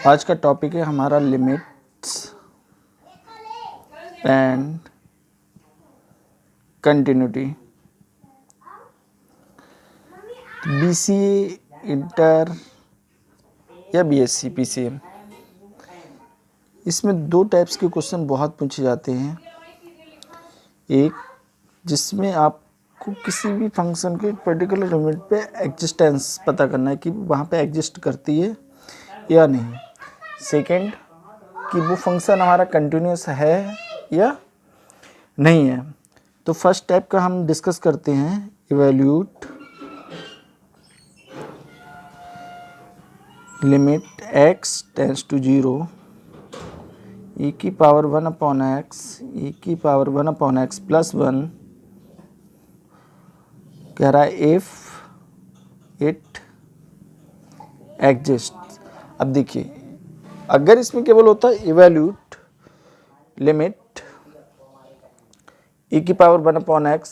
आज का टॉपिक है हमारा limits and continuity. BCA, inter या बीएससी, पीसीएम, इसमें दो टाइप्स के क्वेश्चन बहुत पूछे जाते हैं। एक जिसमें आपको किसी भी फंक्शन के पर्टिकुलर लिमिट पे एग्जिस्टेंस पता करना है कि वहाँ पे एग्जिस्ट करती है या नहीं। सेकंड कि वो फंक्शन हमारा कंटिन्यूस है या नहीं है। तो फर्स्ट टाइप का हम डिस्कस करते हैं, evaluate limit x tends to 0 e की पावर 1 अपॉन x e की पावर 1 अपॉन x प्लस 1 कह रहा है इफ इट एग्जिस्ट। अब देखिए, अगर इसमें केवल होता है इवैल्यूएट लिमिट e की power 1 upon x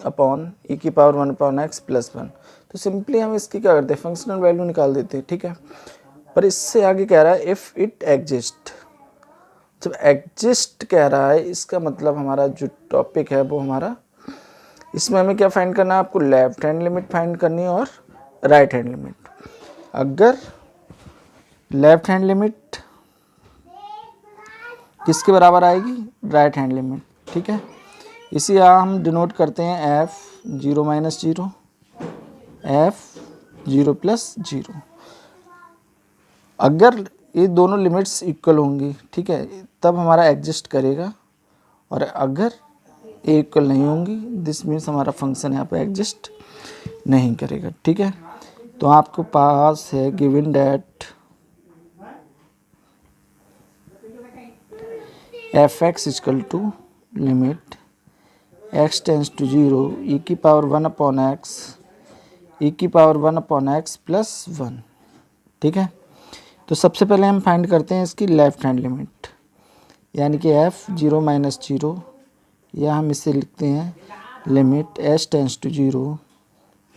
upon e की पावर 1 अपॉन x प्लस 1, तो सिंपली हम इसकी क्या करते हैं, फंक्शनल वैल्यू निकाल देते हैं, ठीक है। पर इससे आगे कह रहा है इफ़ इट एग्जिस्ट। जब एग्जिस्ट कह रहा है, इसका मतलब हमारा जो टॉपिक है वो हमारा, इसमें हमें क्या फाइंड करना है, आपको लेफ्ट हैंड लिमिट फाइंड करनी है और राइट हैंड लिमिट। अगर लेफ्ट हैंड लिमिट किसके बराबर आएगी, राइट हैंड लिमिट, ठीक है। इसी हम डिनोट करते हैं f 0 माइनस 0 f 0 प्लस 0। अगर ये दोनों लिमिट्स इक्वल होंगी, ठीक है, तब हमारा एग्जिस्ट करेगा, और अगर ये इक्वल नहीं होंगी दिस मीन्स हमारा फंक्शन यहाँ पे एग्जिस्ट नहीं करेगा, ठीक है। तो आपको पास है given that f x equal to limit x tends to 0 e की पावर 1 अपॉन x e की पावर 1 अपॉन x प्लस 1, ठीक है। तो सबसे पहले हम फाइंड करते हैं इसकी लेफ्ट हैंड लिमिट, यानी कि f 0 माइनस 0, या हम इसे लिखते हैं limit h tends to 0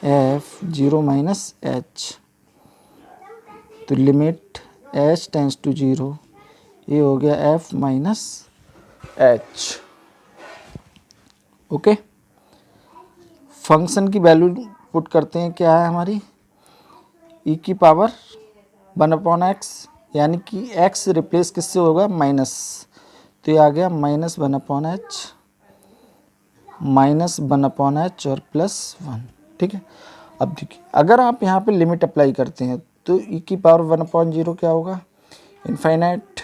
f 0 minus h। तो लिमिट h टेंस टू 0, ये हो गया f minus h, okay. Function की वैल्यू पुट करते हैं, क्या है हमारी e की पावर 1 अपॉन x, यानी कि x रिप्लेस किससे होगा, माइनस, तो ये आ गया minus 1 upon h, minus 1 upon h और प्लस 1, ठीक है। अब देखिए, अगर आप यहाँ पे लिमिट अप्लाई करते हैं तो e की पावर 1 अपॉन 0 क्या होगा, इनफाइनाइट,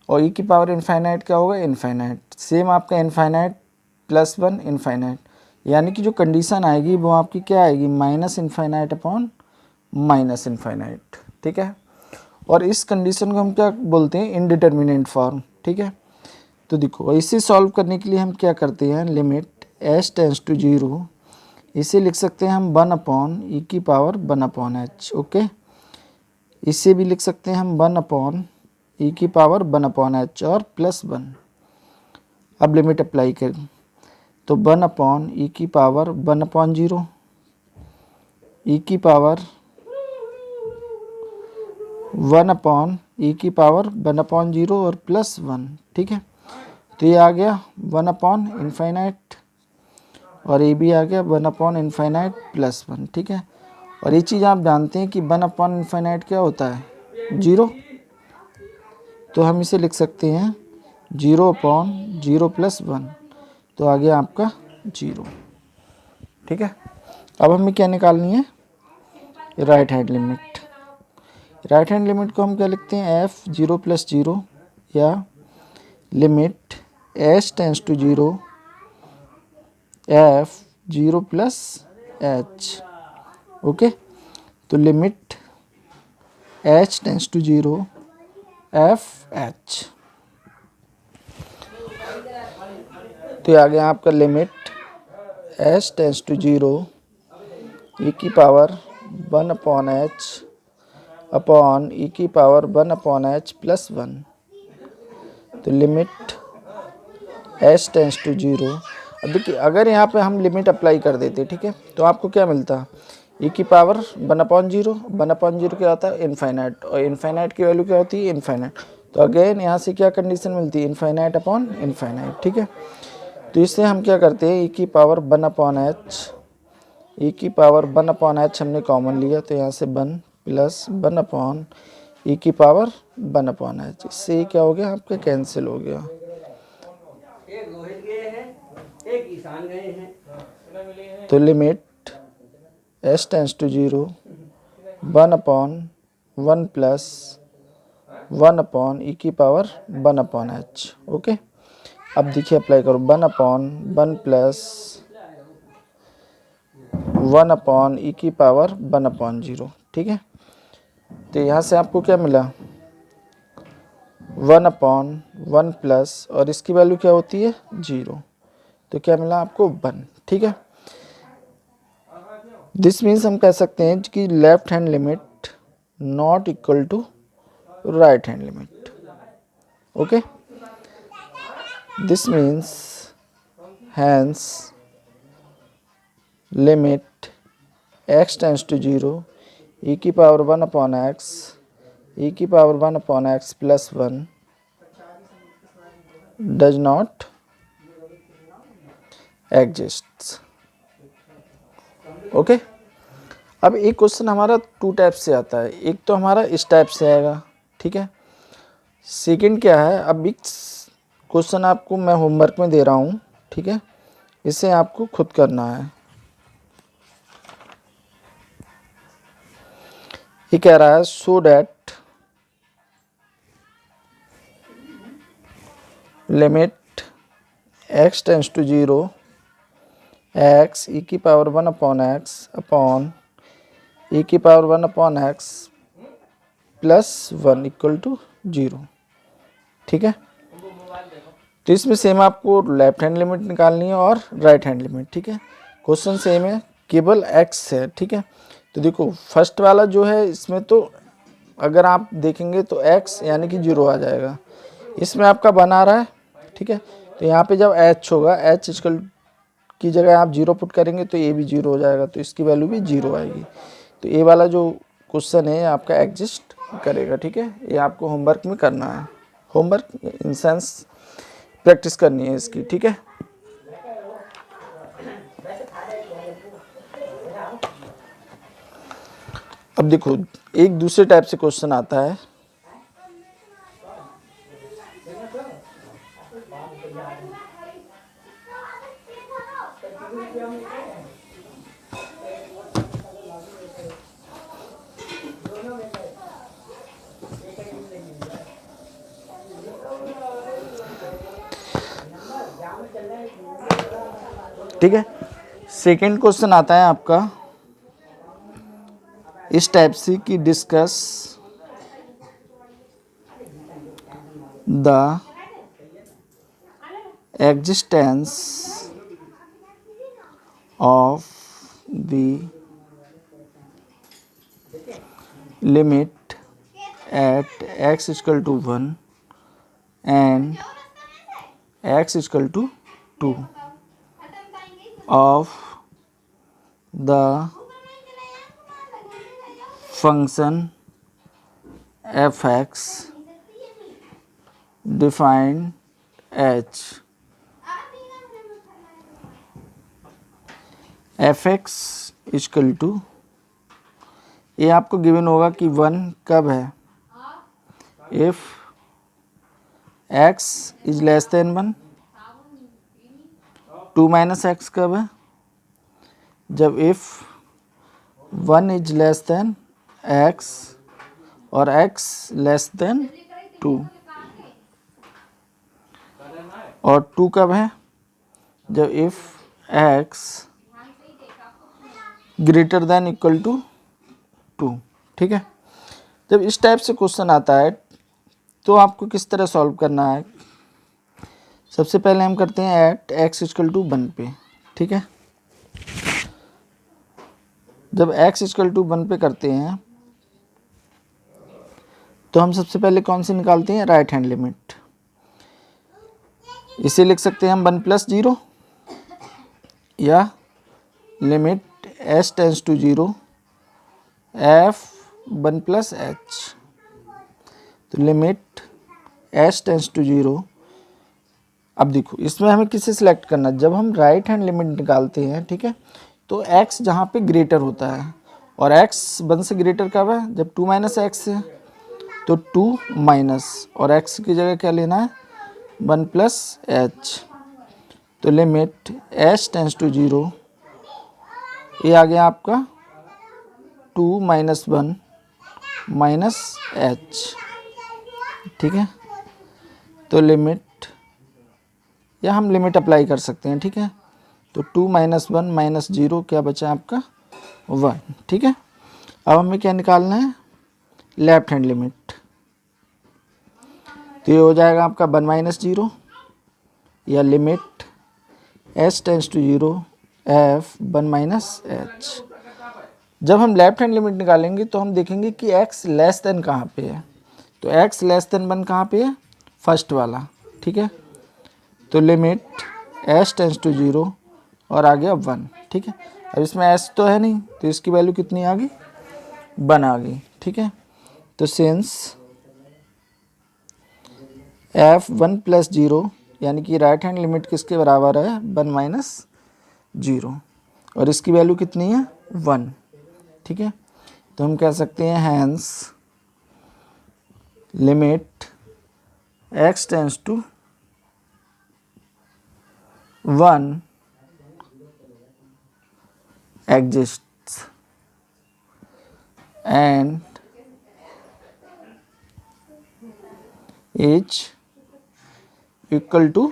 और e की पावर इनफाइनाइट क्या होगा, इनफाइनाइट। सेम आपका इनफाइनाइट प्लस 1 इनफाइनाइट, यानी कि जो कंडीशन आएगी वो आपकी क्या आएगी, minus infinite upon minus infinite, ठीक है। और इस कंडीशन को हम क्या बोलते हैं, इनडिटर्मिनेंट फॉर्म, ठीक है। तो देखो, इसे सॉल्व करने के लिए हम क्या करते हैं, लिमिट h टेंस टू 0, इसे लिख सकते हैं हम 1 अपॉन e की पावर 1 अपॉन h, ओके। इसे भी लिख सकते हैं हम 1 अपॉन e की पावर 1 अपॉन h और प्लस 1। अब लिमिट अप्लाई करें तो 1 अपॉन e की पावर 1 अपॉन 0, e की पावर 1 अपॉन e की पावर 1 अपॉन 0 और प्लस 1, ठीक है। तो ये आ गया 1 अपॉन इनफाइनाइट, और ये भी आ गया 1 अपॉन इनफाइनाइट प्लस 1, ठीक है। और ये चीज़ आप जानते हैं कि 1 अपॉन इनफाइनाइट क्या होता है, 0, तो हम इसे लिख सकते हैं 0 अपॉन 0 प्लस 1, तो आ गया आपका 0, ठीक है। अब हमें क्या निकालनी है, right hand limit. Right hand limit को हम क्या लिखते हैं, f 0 प्लस 0, या limit h tends to 0 f 0 plus h, okay. तो limit h tends to 0 f h, तो आ गया आपका limit h tends to 0 e की power 1 upon h upon e की पावर 1 अपॉन h प्लस 1। तो लिमिट h टेंस टू 0, अब देखिए, अगर यहाँ पे हम लिमिट अप्लाई कर देते, ठीक है, तो आपको क्या मिलता, ई की पावर 1/0, 1/0 क्या होता है इनफाइनाइट, और इनफाइनाइट की वैल्यू क्या होती है इनफाइनाइट। तो अगेन यहाँ से क्या कंडीशन मिलती है इनफाइनाइट अपॉन इनफाइनाइट, ठीक है। तो इससे हम क्या करते हैं ई की पावर 1/h, ई की पावर 1/h हमने कॉमन लिया, तो यहाँ से 1 प्लस 1 ई की पावर 1/h, इससे क्या हो गया आपका कैंसिल हो गया। एक रोहित गए हैं, एक ईशान गए हैं। तो limit s tends to 0 1/1 plus 1 e की पावर 1/h। ओके, अब देखिए अप्लाई करो 1/1 प्लस 1 ई की पावर 1/0, ठीक है। तो यहाँ से आपको क्या मिला 1/1 प्लस, और इसकी वैल्यू क्या होती है 0, तो क्या मिला आपको 1, ठीक है। दिस मीन्स हम कह सकते हैं कि left hand limit not equal to right hand limit. Okay, this means hence limit x tends to 0 e की पावर 1/x, ई की power 1/x plus 1 does not exist. Okay, अब एक क्वेश्चन हमारा 2 टाइप से आता है, एक तो हमारा इस टाइप से आएगा, ठीक है। सेकंड क्या है, अब एक क्वेश्चन आपको मैं होमवर्क में दे रहा हूँ, ठीक है, इसे आपको खुद करना है। ये कह रहा है so that limit x tends to 0 x e की पावर 1/x अपॉन ई की power 1/x plus 1 equal to 0, ठीक है। तो इसमें सेम आपको लेफ्ट हैंड लिमिट निकालनी है और राइट हैंड लिमिट, ठीक है। क्वेश्चन सेम है, केवल x है, ठीक है। तो देखो फर्स्ट वाला जो है इसमें तो अगर आप देखेंगे तो x यानी कि 0 आ जाएगा, इसमें आपका 1 आ रहा है, ठीक है। तो यहाँ पे जब h होगा, h इक्वल की जगह आप 0 पुट करेंगे तो ये भी 0 हो जाएगा, तो इसकी वैल्यू भी 0 आएगी। तो ये वाला जो क्वेश्चन है आपका एग्जिस्ट करेगा, ठीक है। ये आपको होमवर्क में करना है, होमवर्क इन सेंस प्रैक्टिस करनी है इसकी, ठीक है। अब देखो एक दूसरे टाइप से क्वेश्चन आता है, ठीक है। सेकंड क्वेश्चन आता है आपका इस टाइप से कि discuss the existence of the limit at x equal to 1 and x equal to 2 of the function f(x) defined h। f(x) equal to, ये आपको गिवन होगा कि 1 कब है, if x is less than 1, 2 minus x कब है, जब if 1 is less than x और x लेस देन 2, और 2 कब है, जब if x greater than equal to 2, ठीक है। जब इस टाइप से क्वेश्चन आता है तो आपको किस तरह सॉल्व करना है, सबसे पहले हम करते हैं एट x इक्वल टू 1 पे, ठीक है। जब x इक्वल टू 1 पे करते हैं तो हम सबसे पहले कौन सी निकालते हैं, राइट हैंड लिमिट। इसे लिख सकते हैं हम 1 प्लस 0 या limit s tends to 0 f one plus h. तो लिमिट एच टेंस टू 0। अब देखो इसमें हमें किसे सिलेक्ट करना है, जब हम राइट हैंड लिमिट निकालते हैं, ठीक है, तो x जहाँ पे ग्रेटर होता है, और x 1 से ग्रेटर कब है, जब 2 माइनस एक्स है, तो 2 माइनस और x की जगह क्या लेना है 1 प्लस एच। तो लिमिट h टेंस टू 0, ये आ गया आपका 2 माइनस 1 माइनस एच, ठीक है। तो लिमिट, या हम लिमिट अप्लाई कर सकते हैं, ठीक है। तो 2 माइनस 1 माइनस 0 क्या बचा आपका 1, ठीक है। अब हमें क्या निकालना है, लेफ्ट हैंड लिमिट। तो ये हो जाएगा आपका 1 माइनस 0, या limit h tends to 0 f 1 minus h. जब हम लेफ्ट हैंड लिमिट निकालेंगे तो हम देखेंगे कि x लेस देन कहाँ पे है। तो x लेस देन 1 कहाँ पे है, फर्स्ट वाला, ठीक है। तो लिमिट h टेंस टू 0 और आ गया 1, ठीक है। अब इसमें s तो है नहीं, तो इसकी वैल्यू कितनी आ गई 1 आ गई, ठीक है। तो सिंस f 1 प्लस 0, यानी कि राइट हैंड लिमिट किसके बराबर है 1 माइनस 0, और इसकी वैल्यू कितनी है 1, ठीक है। तो हम कह सकते हैं hence limit x tends to 1 exists and is equal to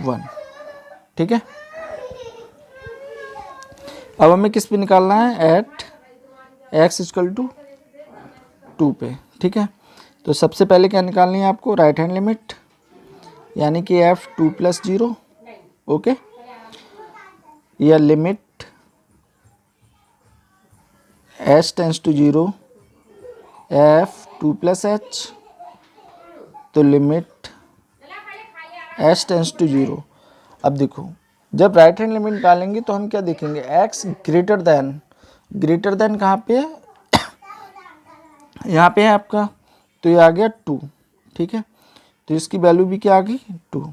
1, ठीक है। अब हमें किस पे निकालना है, एट x इक्वल टू 2 पे, ठीक है। तो सबसे पहले क्या निकालनी है आपको, राइट हैंड लिमिट, यानी कि f 2 प्लस 0, ओके, या limit h tends to 0 f 2 plus h. तो लिमिट h टेंस टू 0। अब देखो जब राइट हैंड लिमिट निकालेंगे तो हम क्या देखेंगे, x ग्रेटर देन कहाँ पे है यहाँ पे है आपका, तो ये आ गया 2, ठीक है। तो इसकी वैल्यू भी क्या आ गई 2।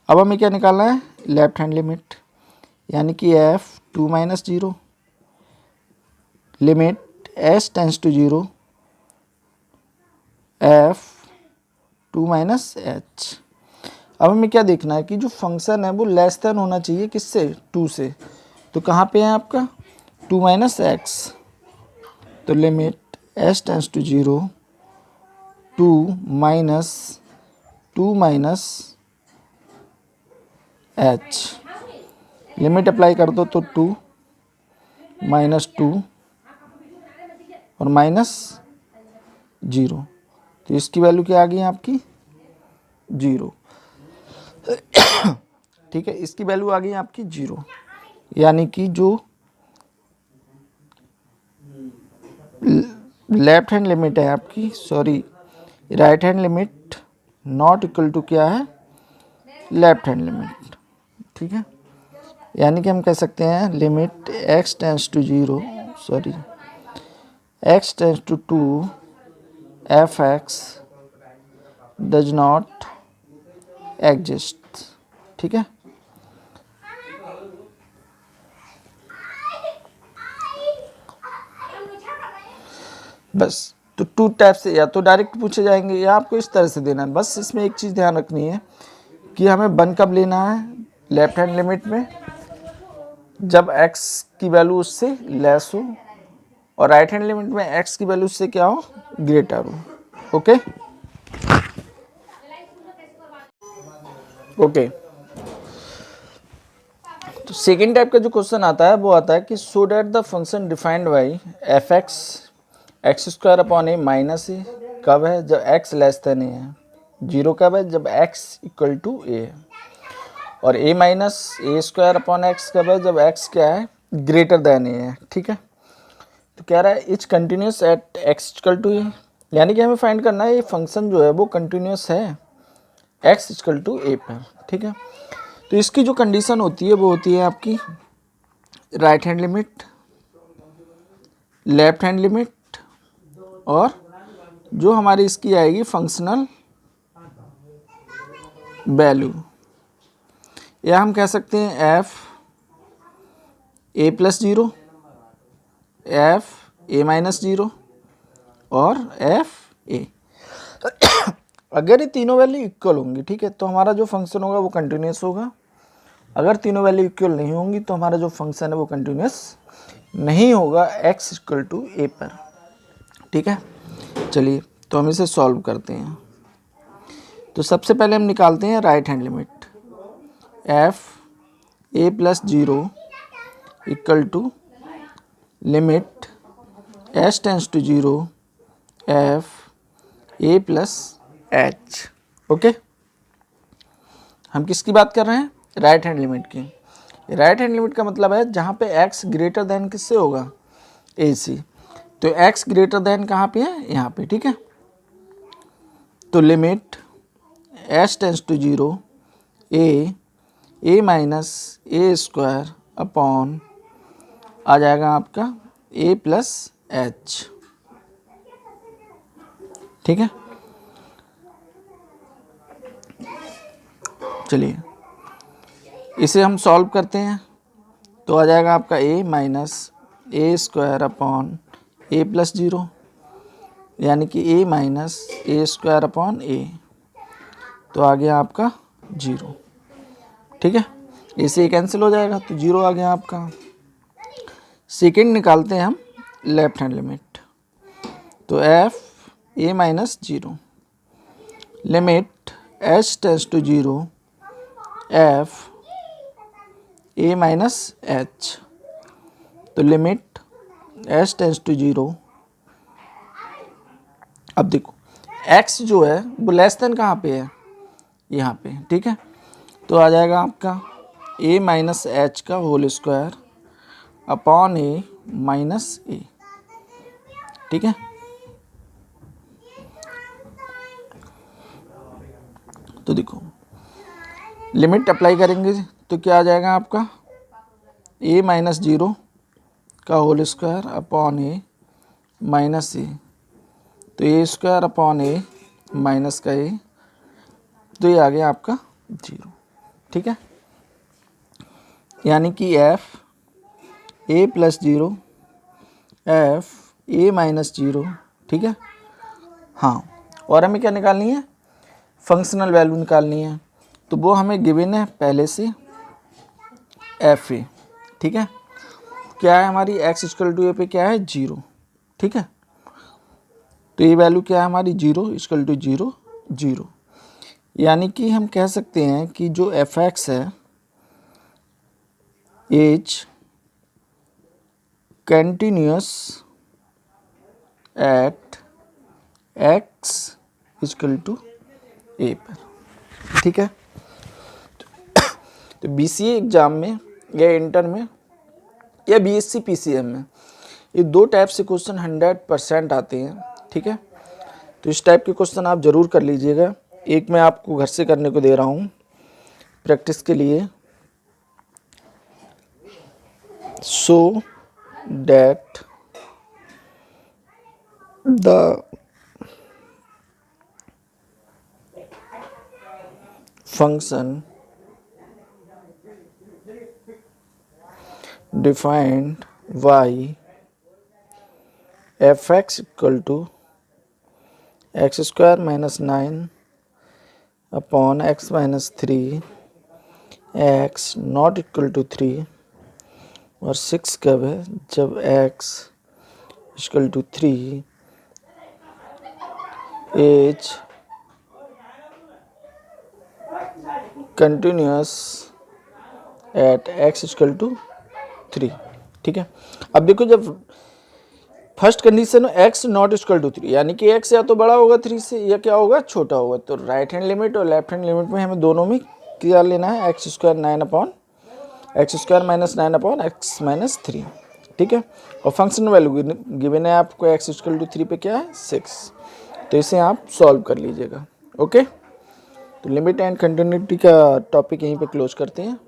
अब हमें क्या निकालना है, लेफ्ट हैंड लिमिट, यानी कि f 2 minus 0 limit h tends to 0 f 2 minus h. अब हमें क्या देखना है कि जो फंक्शन है वो लेस देन होना चाहिए किससे, 2 से। तो कहाँ पे है आपका 2 माइनस एक्स। तो limit h tends to 0 2 minus h. Limit apply कर दो तो 2 माइनस 2 और माइनस 0। तो इसकी वैल्यू क्या आ गई आपकी 0, ठीक है। इसकी वैल्यू आ गई आपकी 0, यानी कि जो लेफ्ट हैंड लिमिट है आपकी, sorry right hand limit not equal to क्या है, लेफ्ट हैंड लिमिट, ठीक है। यानी कि हम कह सकते हैं limit x tends to 0, sorry x tends to 2 f(x) does not exist, ठीक है। बस तो 2 टाइप से या तो डायरेक्ट पूछे जाएंगे या आपको इस तरह से देना है। बस इसमें एक चीज़ ध्यान रखनी है कि हमें 1 कब लेना है, लेफ्ट हैंड लिमिट में जब x की वैल्यू उससे लेस हो, और राइट हैंड लिमिट में x की वैल्यू उससे क्या हो, ग्रेटर हो, ओके ओके। तो सेकेंड टाइप का जो क्वेश्चन आता है वो आता है कि so that the function defined by f x square upon a minus a कब है, जब x लेस देन ए है। 0 कब है, जब x इक्वल टू ए है। और a minus a square upon x कब है, जब x क्या है, ग्रेटर देन ए है, ठीक है। तो कह रहा है is continuous at x equal to a, यानी कि हमें फाइंड करना है ये फंक्शन जो है वो कंटिन्यूस है x इक्वल टू ए पर, ठीक है। तो इसकी जो कंडीशन होती है वो होती है आपकी right hand limit, left hand limit और जो हमारी इसकी आएगी फंक्शनल वैल्यू, या हम कह सकते हैं F a plus zero, f a minus zero और एफ ए। अगर ये तीनों वैल्यू इक्वल होंगी, ठीक है, तो हमारा जो फंक्शन होगा वो कंटिन्यूस होगा। अगर तीनों वैल्यू इक्वल नहीं होंगी तो हमारा जो फंक्शन है वो कंटिन्यूस नहीं होगा x इक्वल टू ए पर, ठीक है। चलिए तो हम इसे सॉल्व करते हैं। तो सबसे पहले हम निकालते हैं right hand limit, f a plus zero equal to limit h tends to zero f a plus h. Okay, हम किसकी बात कर रहे हैं? राइट हैंड लिमिट की। राइट हैंड लिमिट का मतलब है जहाँ पे x ग्रेटर देन किससे होगा? ए सी। तो x ग्रेटर देन कहाँ पे है? यहाँ पे, ठीक है। तो limit h tends to zero a minus a square upon आ जाएगा आपका a प्लस एच, ठीक है। चलिए इसे हम सॉल्व करते हैं तो आ जाएगा आपका a minus a square upon a plus zero, यानी कि a minus a square upon a, तो आ गया आपका 0, ठीक है। इसे कैंसिल हो जाएगा तो 0 आ गया आपका। सेकेंड निकालते हैं हम लेफ्ट हैंड लिमिट, तो f a minus zero limit h tends to zero f a minus h, तो limit h tends to zero. अब देखो x जो है वो लेस देन कहाँ पे है? यहाँ पे, ठीक है। तो आ जाएगा आपका a माइनस एच का whole square upon a minus a, ठीक है। तो देखो लिमिट अप्लाई करेंगे तो क्या आ जाएगा आपका a माइनस ज़ीरो का whole square upon a minus a, तो a square upon a minus का ए, तो ये आ गया आपका 0, ठीक है। यानी कि F a plus zero f a minus zero, ठीक है। हाँ, और हमें क्या निकालनी है? फंक्शनल वैल्यू निकालनी है, तो वो हमें गिवन है पहले से एफ ए, ठीक है। क्या है हमारी x इक्वल टू ए पे क्या है? 0, ठीक है। तो ये वैल्यू क्या है हमारी? 0 इक्वल टू 0 0, यानी कि हम कह सकते हैं कि जो एफ एक्स है is continuous at x equal to a पर, ठीक है। तो BCA एग्ज़ाम में या इंटर में या BSc PCM में ये दो टाइप से क्वेश्चन 100% आते हैं, ठीक है। तो इस टाइप के क्वेश्चन आप ज़रूर कर लीजिएगा। एक मैं आपको घर से करने को दे रहा हूँ प्रैक्टिस के लिए, सो that the function defined y f(x) equal to x square minus 9 upon x minus 3 x not equal to 3 और 6 कब है? जब x equal to 3 is continuous at x equal to 3, ठीक है। अब देखो जब first condition x not equal to 3, यानी कि x या तो बड़ा होगा 3 से या क्या होगा? छोटा होगा। तो राइट हैंड लिमिट और लेफ्ट हैंड लिमिट में हमें दोनों में क्या लेना है? x square 9 upon x square minus 9 upon x minus 3, ठीक है। और फंक्शन वैल्यू गिवन है आपको x इक्वल टू 3 पे क्या है? 6, तो इसे आप सॉल्व कर लीजिएगा। ओके, तो लिमिट एंड कंटिन्यूटी का टॉपिक यहीं पे क्लोज करते हैं।